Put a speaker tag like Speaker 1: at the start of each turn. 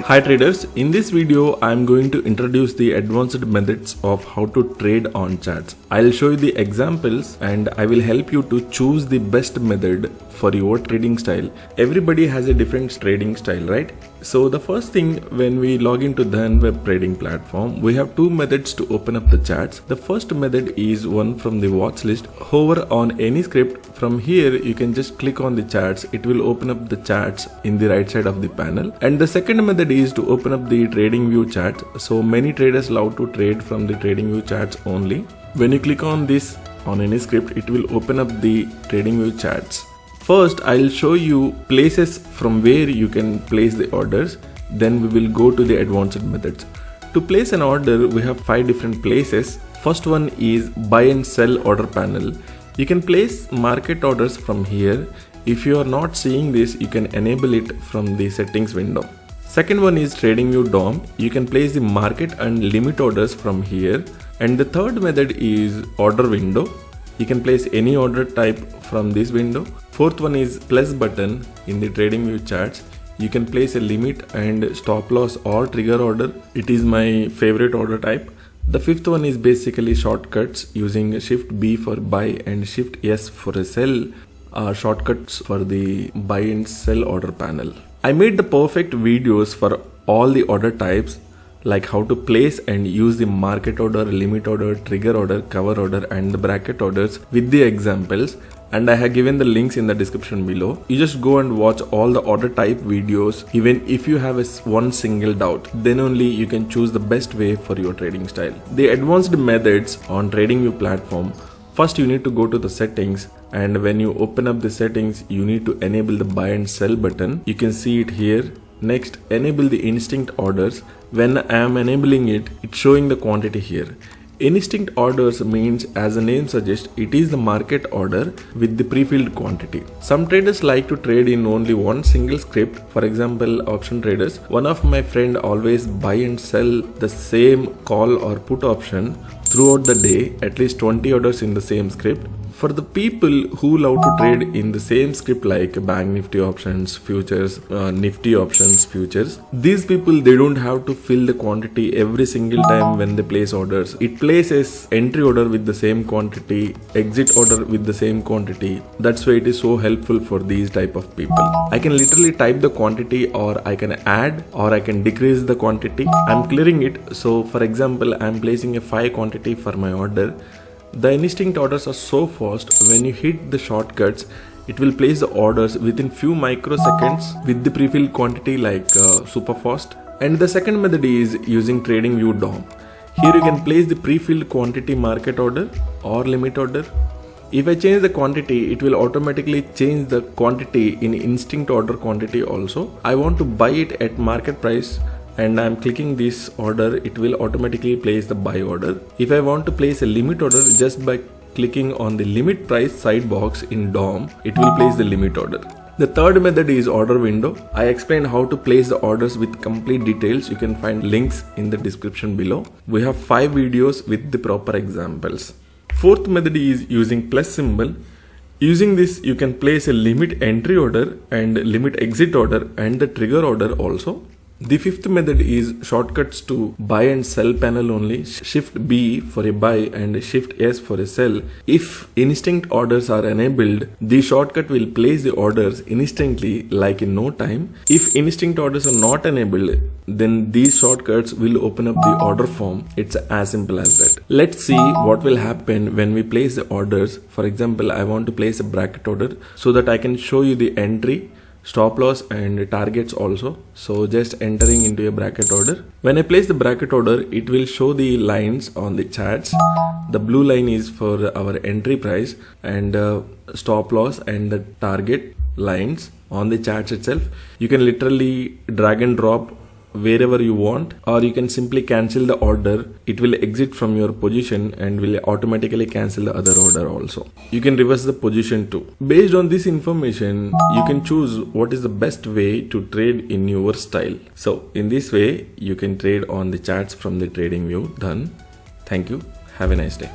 Speaker 1: Hi traders, in this video I am going to introduce the advanced methods of how to trade on charts. I'll show you the examples and I will help you to choose the best method for your trading style. Everybody has a different trading style, right? So the first thing, when we log into Dhan web trading platform, we have two methods to open up the charts. The first method is one from the watch list. Hover on any script. From here you can just click on the charts. It will open up the charts in the right side of the panel. And the second method is to open up the TradingView chart. So many traders love to trade from the TradingView charts only. When you click on this on any script, it will open up the TradingView charts. First, I'll show you places from where you can place the orders. Then we will go to the advanced methods. To place an order, we have 5 different places. First one is buy and sell order panel. You can place market orders from here. If you are not seeing this, you can enable it from the settings window. Second one is TradingView DOM. You can place the market and limit orders from here. And the third method is order window. You can place any order type from this window. Fourth one is plus button in the TradingView charts. You can place a limit and stop loss or trigger order. It is my favorite order type. The fifth one is basically shortcuts using Shift B for buy and Shift S for a sell. Shortcuts for the buy and sell order panel. I made the perfect videos for all the order types, like how to place and use the market order, limit order, trigger order, cover order and the bracket orders with the examples, and I have given the links in the description below. You just go and watch all the order type videos. Even if you have one single doubt, then only you can choose the best way for your trading style. The advanced methods on TradingView platform. First you need to go to the settings, and when you open up the settings you need to enable the buy and sell button. You can see it here. Next, enable the instinct orders. When I am enabling it, it's showing the quantity here. Instinct orders means, as the name suggests, it is the market order with the pre-filled quantity. Some traders like to trade in only one single script. For example, option traders. One of my friend always buy and sell the same call or put option throughout the day, at least 20 orders in the same script. For the people who love to trade in the same script like Bank Nifty options, futures, Nifty options, futures, these people, they don't have to fill the quantity every single time when they place orders. It places entry order with the same quantity, exit order with the same quantity. That's why it is so helpful for these type of people. I can literally type the quantity, or I can add, or I can decrease the quantity. I'm clearing it. So for example, I'm placing a 5 quantity for my order. The instinct orders are so fast. When you hit the shortcuts, it will place the orders within few microseconds with the pre-filled quantity, like super fast. And the second method is using TradingView DOM. Here you can place the pre-filled quantity market order or limit order. If I change the quantity, it will automatically change the quantity in instinct order quantity also. I want to buy it at market price, and I'm clicking this order, it will automatically place the buy order. If I want to place a limit order, just by clicking on the limit price side box in DOM, it will place the limit order. The third method is order window. I explained how to place the orders with complete details. You can find links in the description below. We have 5 videos with the proper examples. Fourth method is using plus symbol. Using this, you can place a limit entry order and limit exit order and the trigger order also. The fifth method is shortcuts to buy and sell panel only. Shift B for a buy and Shift S for a sell. If instinct orders are enabled, the shortcut will place the orders instantly, like in no time. If instinct orders are not enabled, then these shortcuts will open up the order form. It's as simple as that. Let's see what will happen when we place the orders. For example, I want to place a bracket order so that I can show you the entry, stop loss and targets also. So just entering into a bracket order. When I place the bracket order, it will show the lines on the charts. The blue line is for our entry price, and stop loss and the target lines on the charts itself. You can literally drag and drop wherever you want, or you can simply cancel the order. It will exit from your position and will automatically cancel the other order also. You can reverse the position too. Based on this information, you can choose what is the best way to trade in your style. So in this way, you can trade on the charts from the TradingView. Done. Thank you. Have a nice day.